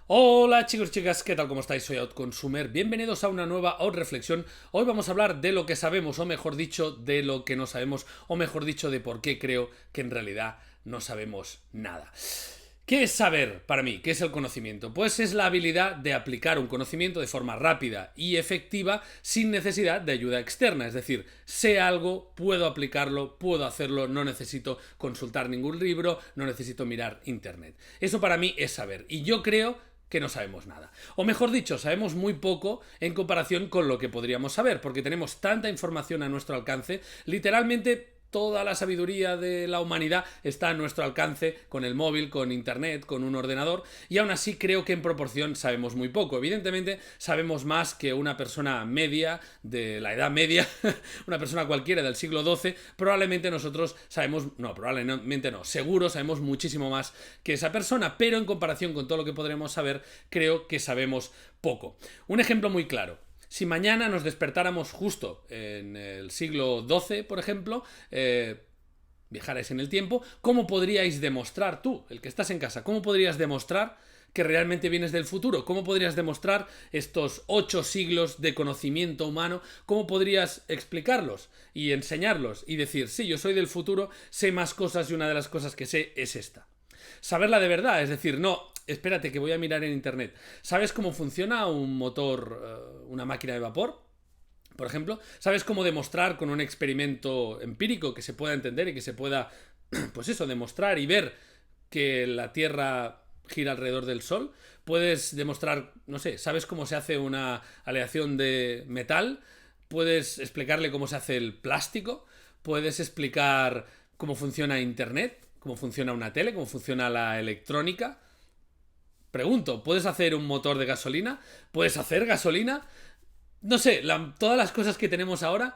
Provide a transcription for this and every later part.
Hola chicos y chicas, ¿qué tal? ¿Cómo estáis? Soy Outconsumer. Bienvenidos a una nueva Reflexión. Hoy vamos a hablar de lo que sabemos, o mejor dicho, de lo que no sabemos, o mejor dicho, de por qué creo que en realidad no sabemos nada. ¿Qué es saber para mí? ¿Qué es el conocimiento? Pues es la habilidad de aplicar un conocimiento de forma rápida y efectiva sin necesidad de ayuda externa. Es decir, sé algo, puedo aplicarlo, puedo hacerlo, no necesito consultar ningún libro, no necesito mirar internet. Eso para mí es saber. Y yo creo que no sabemos nada. O mejor dicho, sabemos muy poco en comparación con lo que podríamos saber, porque tenemos tanta información a nuestro alcance, literalmente toda la sabiduría de la humanidad está a nuestro alcance con el móvil, con internet, con un ordenador, y aún así creo que en proporción sabemos muy poco. Evidentemente sabemos más que una persona media de la Edad Media, una persona cualquiera del siglo XII, probablemente nosotros sabemos, no, probablemente no, seguro sabemos muchísimo más que esa persona, pero en comparación con todo lo que podremos saber, creo que sabemos poco. Un ejemplo muy claro. Si mañana nos despertáramos justo en el siglo XII, por ejemplo, viajarais en el tiempo, ¿cómo podríais demostrar tú, el que estás en casa, cómo podrías demostrar que realmente vienes del futuro? ¿Cómo podrías demostrar estos 8 siglos de conocimiento humano? ¿Cómo podrías explicarlos y enseñarlos y decir, sí, yo soy del futuro, sé más cosas y una de las cosas que sé es esta? Saberla de verdad, es decir, no, espérate que voy a mirar en internet. ¿Sabes cómo funciona un motor, una máquina de vapor? Por ejemplo, ¿sabes cómo demostrar con un experimento empírico que se pueda entender y que se pueda, pues eso, demostrar y ver que la Tierra gira alrededor del Sol? Puedes demostrar, no sé, ¿sabes cómo se hace una aleación de metal? Puedes explicarle cómo se hace el plástico. Puedes explicar cómo funciona Internet, cómo funciona una tele, cómo funciona la electrónica. Pregunto, ¿puedes hacer un motor de gasolina? ¿Puedes hacer gasolina? No sé, todas las cosas que tenemos ahora,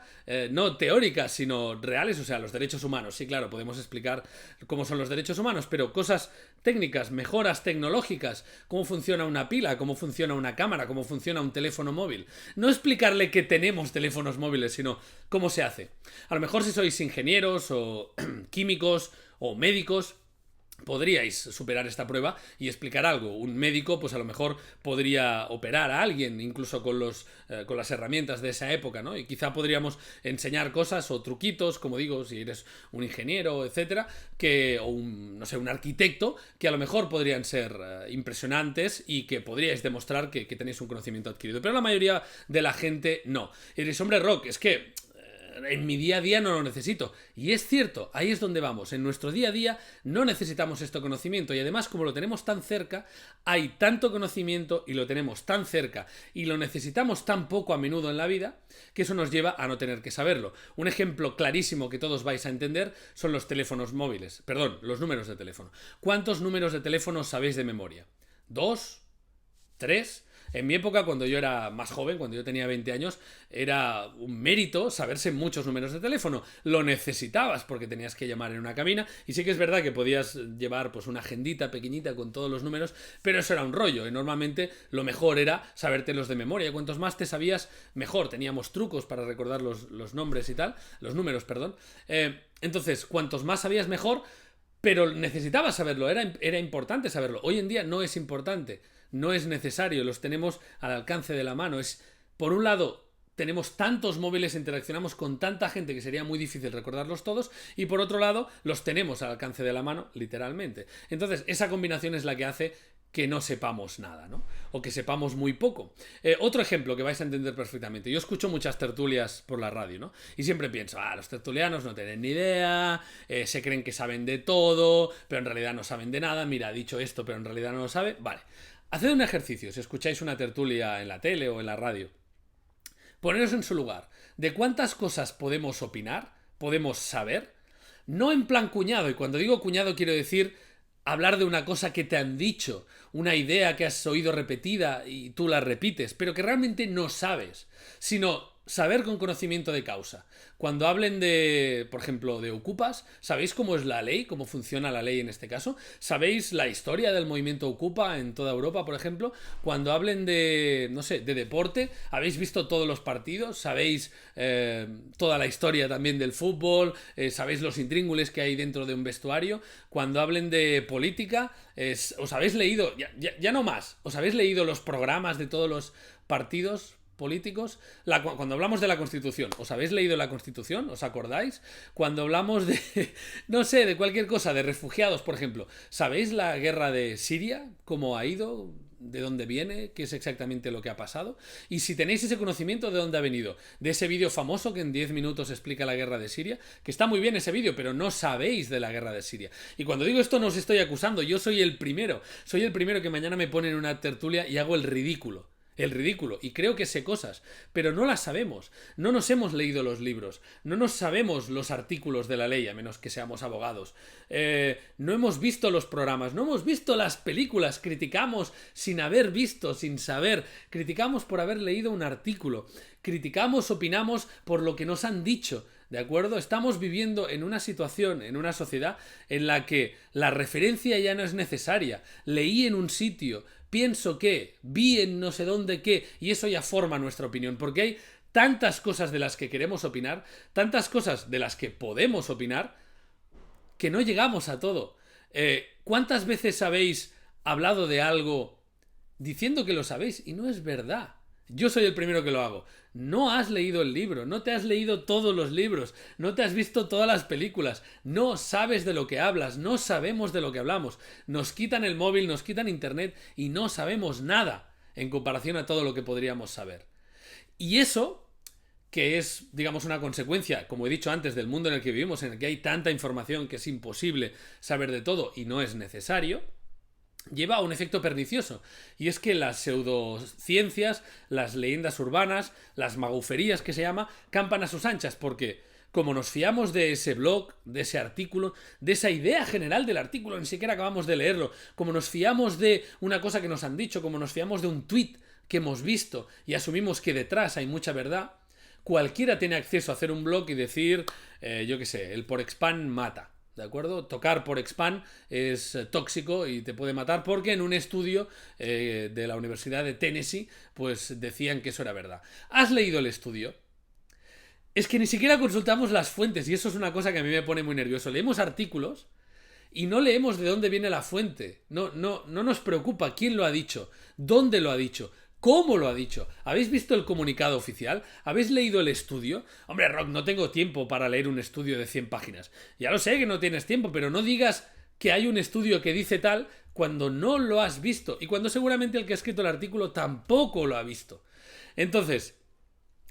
no teóricas, sino reales, o sea, los derechos humanos. Sí, claro, podemos explicar cómo son los derechos humanos, pero cosas técnicas, mejoras tecnológicas, cómo funciona una pila, cómo funciona una cámara, cómo funciona un teléfono móvil. No explicarle que tenemos teléfonos móviles, sino cómo se hace. A lo mejor si sois ingenieros o químicos o médicos, podríais superar esta prueba y explicar algo. Un médico, pues a lo mejor podría operar a alguien, incluso con las herramientas de esa época, ¿no? Y quizá podríamos enseñar cosas o truquitos, como digo, si eres un ingeniero, etcétera, o no sé, un arquitecto, que a lo mejor podrían ser impresionantes y que podríais demostrar que tenéis un conocimiento adquirido. Pero la mayoría de la gente no. Y diréis, hombre, Rock, es que en mi día a día no lo necesito. Y es cierto, ahí es donde vamos. En nuestro día a día no necesitamos este conocimiento. Y además, como lo tenemos tan cerca, hay tanto conocimiento y lo tenemos tan cerca y lo necesitamos tan poco a menudo en la vida, que eso nos lleva a no tener que saberlo. Un ejemplo clarísimo que todos vais a entender son los teléfonos móviles. Perdón, los números de teléfono. ¿Cuántos números de teléfono sabéis de memoria? ¿2? ¿3? En mi época, cuando yo era más joven, cuando yo tenía 20 años, era un mérito saberse muchos números de teléfono. Lo necesitabas porque tenías que llamar en una cabina. Y sí que es verdad que podías llevar pues una agendita pequeñita con todos los números, pero eso era un rollo. Y normalmente lo mejor era sabértelos de memoria. Cuantos más te sabías, mejor. Teníamos trucos para recordar los nombres y tal. Los números, perdón. Entonces, cuantos más sabías, mejor. Pero necesitabas saberlo, era importante saberlo. Hoy en día no es importante, no es necesario, los tenemos al alcance de la mano. Por un lado, tenemos tantos móviles, interaccionamos con tanta gente que sería muy difícil recordarlos todos, y por otro lado, los tenemos al alcance de la mano, literalmente. Entonces, esa combinación es la que hace que no sepamos nada, ¿no? O que sepamos muy poco. Otro ejemplo que vais a entender perfectamente. Yo escucho muchas tertulias por la radio, ¿no? Y siempre pienso, los tertulianos no tienen ni idea, se creen que saben de todo, pero en realidad no saben de nada. Mira, ha dicho esto, pero en realidad no lo sabe. Vale. Haced un ejercicio, si escucháis una tertulia en la tele o en la radio. Poneros en su lugar. ¿De cuántas cosas podemos opinar? ¿Podemos saber? No en plan cuñado, y cuando digo cuñado quiero decir hablar de una cosa que te han dicho, una idea que has oído repetida y tú la repites, pero que realmente no sabes, sino saber con conocimiento de causa. Cuando hablen de, por ejemplo, de Okupas, ¿sabéis cómo es la ley? ¿Cómo funciona la ley en este caso? ¿Sabéis la historia del movimiento Okupa en toda Europa, por ejemplo? Cuando hablen de, no sé, de deporte, ¿habéis visto todos los partidos? ¿Sabéis toda la historia también del fútbol? ¿Sabéis los intríngulis que hay dentro de un vestuario? Cuando hablen de política, ¿os habéis leído, ya no más, os habéis leído los programas de todos los partidos políticos? Cuando hablamos de la Constitución, ¿os habéis leído la Constitución? ¿Os acordáis? Cuando hablamos de, no sé, de cualquier cosa, de refugiados, por ejemplo, ¿sabéis la guerra de Siria? ¿Cómo ha ido? ¿De dónde viene? ¿Qué es exactamente lo que ha pasado? Y si tenéis ese conocimiento, ¿de dónde ha venido? De ese vídeo famoso que en 10 minutos explica la guerra de Siria, que está muy bien ese vídeo, pero no sabéis de la guerra de Siria. Y cuando digo esto no os estoy acusando, yo soy el primero que mañana me pone en una tertulia y hago el ridículo, y creo que sé cosas, pero no las sabemos, no nos hemos leído los libros, no nos sabemos los artículos de la ley, a menos que seamos abogados, no hemos visto los programas, no hemos visto las películas, criticamos sin haber visto, sin saber, criticamos por haber leído un artículo, criticamos, opinamos por lo que nos han dicho. ¿De acuerdo? Estamos viviendo en una situación, en una sociedad en la que la referencia ya no es necesaria. Leí en un sitio, pienso que, vi en no sé dónde qué, y eso ya forma nuestra opinión, porque hay tantas cosas de las que queremos opinar, tantas cosas de las que podemos opinar, que no llegamos a todo. ¿Cuántas veces habéis hablado de algo diciendo que lo sabéis y no es verdad? Yo soy el primero que lo hago. No has leído el libro, no te has leído todos los libros, no te has visto todas las películas, no sabes de lo que hablas, no sabemos de lo que hablamos. Nos quitan el móvil, nos quitan internet y no sabemos nada en comparación a todo lo que podríamos saber. Y eso, que es, digamos, una consecuencia, como he dicho antes, del mundo en el que vivimos, en el que hay tanta información que es imposible saber de todo y no es necesario, lleva a un efecto pernicioso, y es que las pseudociencias, las leyendas urbanas, las maguferías que se llama, campan a sus anchas, porque como nos fiamos de ese blog, de ese artículo, de esa idea general del artículo, ni siquiera acabamos de leerlo, como nos fiamos de una cosa que nos han dicho, como nos fiamos de un tuit que hemos visto y asumimos que detrás hay mucha verdad, cualquiera tiene acceso a hacer un blog y decir, yo qué sé, el Porexpan mata. ¿De acuerdo? Tocar Porexpan es tóxico y te puede matar porque en un estudio de la Universidad de Tennessee pues decían que eso era verdad. ¿Has leído el estudio? Es que ni siquiera consultamos las fuentes y eso es una cosa que a mí me pone muy nervioso. Leemos artículos y no leemos de dónde viene la fuente. No nos preocupa quién lo ha dicho, dónde lo ha dicho, ¿cómo lo ha dicho? ¿Habéis visto el comunicado oficial? ¿Habéis leído el estudio? Hombre, Rock, no tengo tiempo para leer un estudio de 100 páginas. Ya lo sé que no tienes tiempo, pero no digas que hay un estudio que dice tal cuando no lo has visto y cuando seguramente el que ha escrito el artículo tampoco lo ha visto. Entonces,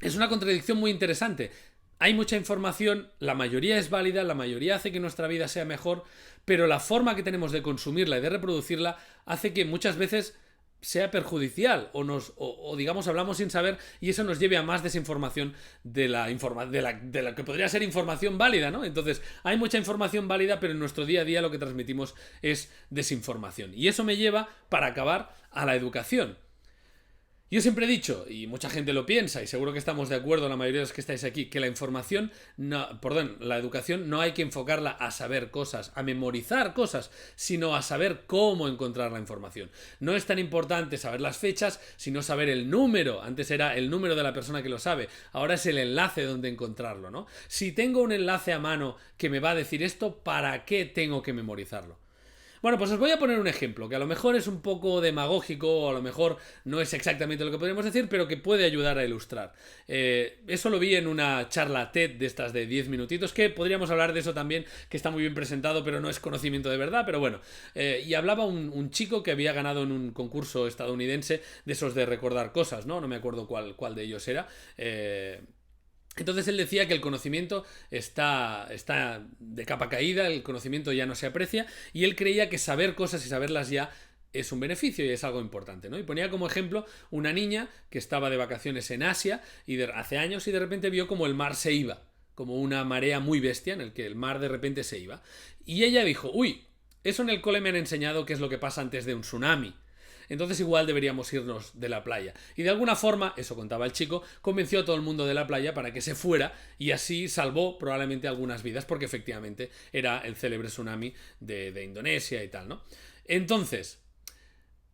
es una contradicción muy interesante. Hay mucha información, la mayoría es válida, la mayoría hace que nuestra vida sea mejor, pero la forma que tenemos de consumirla y de reproducirla hace que muchas veces sea perjudicial o digamos hablamos sin saber y eso nos lleve a más desinformación de la que podría ser información válida, ¿no? Entonces hay mucha información válida, pero en nuestro día a día lo que transmitimos es desinformación y eso me lleva, para acabar, a la educación. Yo siempre he dicho, y mucha gente lo piensa, y seguro que estamos de acuerdo la mayoría de los que estáis aquí, que la educación no hay que enfocarla a saber cosas, a memorizar cosas, sino a saber cómo encontrar la información. No es tan importante saber las fechas, sino saber el número. Antes era el número de la persona que lo sabe, ahora es el enlace donde encontrarlo, ¿no? Si tengo un enlace a mano que me va a decir esto, ¿para qué tengo que memorizarlo? Bueno, pues os voy a poner un ejemplo, que a lo mejor es un poco demagógico, o a lo mejor no es exactamente lo que podríamos decir, pero que puede ayudar a ilustrar. Eso lo vi en una charla TED de estas de 10 minutitos, que podríamos hablar de eso también, que está muy bien presentado, pero no es conocimiento de verdad, pero bueno. Y hablaba un chico que había ganado en un concurso estadounidense de esos de recordar cosas, ¿no? No me acuerdo cuál de ellos era. Entonces él decía que el conocimiento está de capa caída, el conocimiento ya no se aprecia y él creía que saber cosas y saberlas ya es un beneficio y es algo importante, ¿no? Y ponía como ejemplo una niña que estaba de vacaciones en Asia hace años y de repente vio como el mar se iba, como una marea muy bestia en el que el mar de repente se iba. Y ella dijo, uy, eso en el cole me han enseñado qué es lo que pasa antes de un tsunami. entonces igual deberíamos irnos de la playa. Y de alguna forma, eso contaba el chico, convenció a todo el mundo de la playa para que se fuera y así salvó probablemente algunas vidas, porque efectivamente era el célebre tsunami de Indonesia y tal, ¿no? Entonces,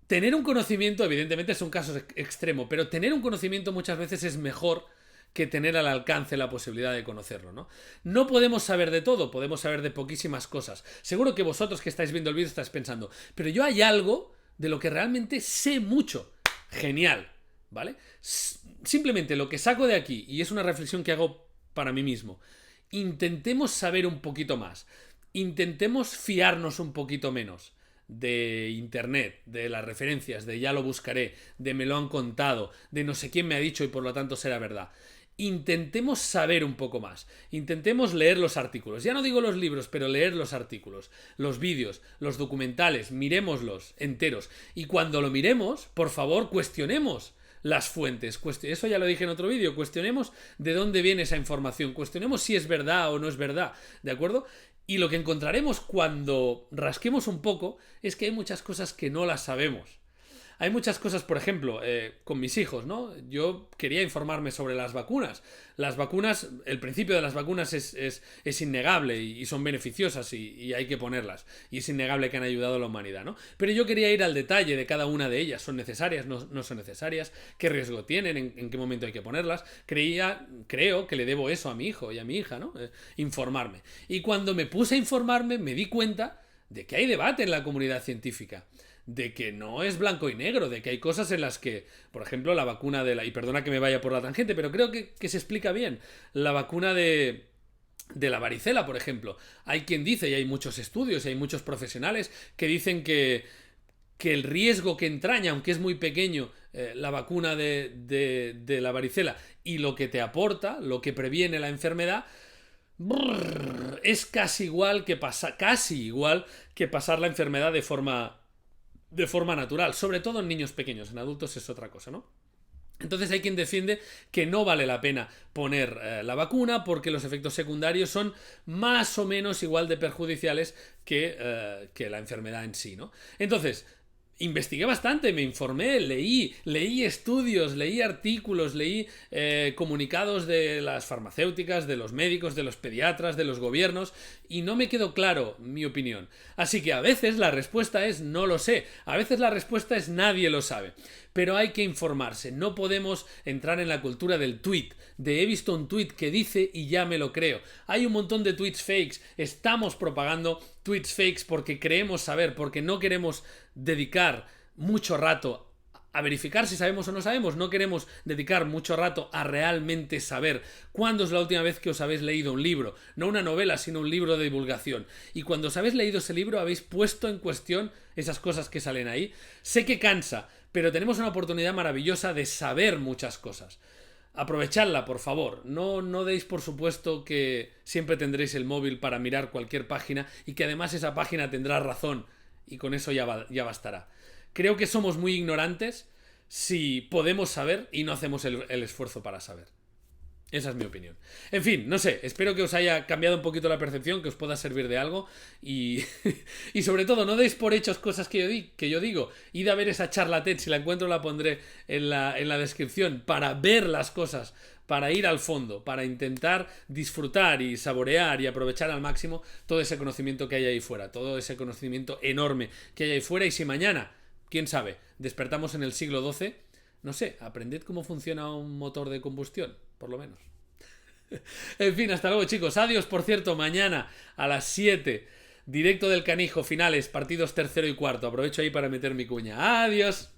tener un conocimiento, evidentemente es un caso extremo, pero tener un conocimiento muchas veces es mejor que tener al alcance la posibilidad de conocerlo, ¿no? No podemos saber de todo, podemos saber de poquísimas cosas. Seguro que vosotros que estáis viendo el vídeo estáis pensando, pero yo hay algo de lo que realmente sé mucho. Genial, ¿vale? Simplemente lo que saco de aquí, y es una reflexión que hago para mí mismo, intentemos saber un poquito más, intentemos fiarnos un poquito menos de internet, de las referencias, de ya lo buscaré, de me lo han contado, de no sé quién me ha dicho y por lo tanto será verdad. Intentemos saber un poco más, intentemos leer los artículos, ya no digo los libros, pero leer los artículos, los vídeos, los documentales, mirémoslos enteros y cuando lo miremos, por favor, cuestionemos las fuentes, eso ya lo dije en otro vídeo, cuestionemos de dónde viene esa información, cuestionemos si es verdad o no es verdad, ¿de acuerdo? Y lo que encontraremos cuando rasquemos un poco es que hay muchas cosas que no las sabemos. Hay muchas cosas, por ejemplo, con mis hijos, ¿no? Yo quería informarme sobre las vacunas. Las vacunas, el principio de las vacunas es innegable y son beneficiosas y hay que ponerlas. Y es innegable que han ayudado a la humanidad, ¿no? Pero yo quería ir al detalle de cada una de ellas. ¿Son necesarias? ¿No son necesarias? ¿Qué riesgo tienen? ¿En qué momento hay que ponerlas? Creo que le debo eso a mi hijo y a mi hija, ¿no? Informarme. Y cuando me puse a informarme me di cuenta de que hay debate en la comunidad científica. De que no es blanco y negro, de que hay cosas en las que, por ejemplo, la vacuna y perdona que me vaya por la tangente, pero creo que se explica bien, la vacuna de la varicela, por ejemplo. Hay quien dice, y hay muchos estudios, y hay muchos profesionales que dicen que el riesgo que entraña, aunque es muy pequeño, la vacuna de la varicela, y lo que te aporta, lo que previene la enfermedad, es casi igual que pasar la enfermedad de forma natural, sobre todo en niños pequeños, en adultos es otra cosa, ¿no? Entonces hay quien defiende que no vale la pena poner la vacuna porque los efectos secundarios son más o menos igual de perjudiciales que la enfermedad en sí, ¿no? Entonces, investigué bastante, me informé, leí estudios, leí artículos, leí comunicados de las farmacéuticas, de los médicos, de los pediatras, de los gobiernos y no me quedó claro mi opinión. Así que a veces la respuesta es no lo sé, a veces la respuesta es nadie lo sabe. Pero hay que informarse, no podemos entrar en la cultura del tweet, de he visto un tweet que dice y ya me lo creo. Hay un montón de tweets fakes, estamos propagando tweets fakes porque creemos saber, porque no queremos dedicar mucho rato a verificar si sabemos o no sabemos, no queremos dedicar mucho rato a realmente saber cuándo es la última vez que os habéis leído un libro, no una novela, sino un libro de divulgación. Y cuando os habéis leído ese libro habéis puesto en cuestión esas cosas que salen ahí. Sé que cansa, pero tenemos una oportunidad maravillosa de saber muchas cosas. Aprovechadla, por favor. No deis por supuesto que siempre tendréis el móvil para mirar cualquier página y que además esa página tendrá razón y con eso ya bastará. Creo que somos muy ignorantes si podemos saber y no hacemos el esfuerzo para saber. Esa es mi opinión. En fin, no sé, espero que os haya cambiado un poquito la percepción, que os pueda servir de algo y sobre todo no deis por hechos cosas que yo digo. Id a ver esa charla TED, si la encuentro la pondré en la descripción, para ver las cosas, para ir al fondo, para intentar disfrutar y saborear y aprovechar al máximo todo ese conocimiento que hay ahí fuera, todo ese conocimiento enorme que hay ahí fuera y si mañana, quién sabe, despertamos en el siglo XII, no sé, aprended cómo funciona un motor de combustión, por lo menos. En fin, hasta luego chicos. Adiós, por cierto, mañana a las 7, directo del Canijo, finales, partidos tercero y cuarto. Aprovecho ahí para meter mi cuña. Adiós.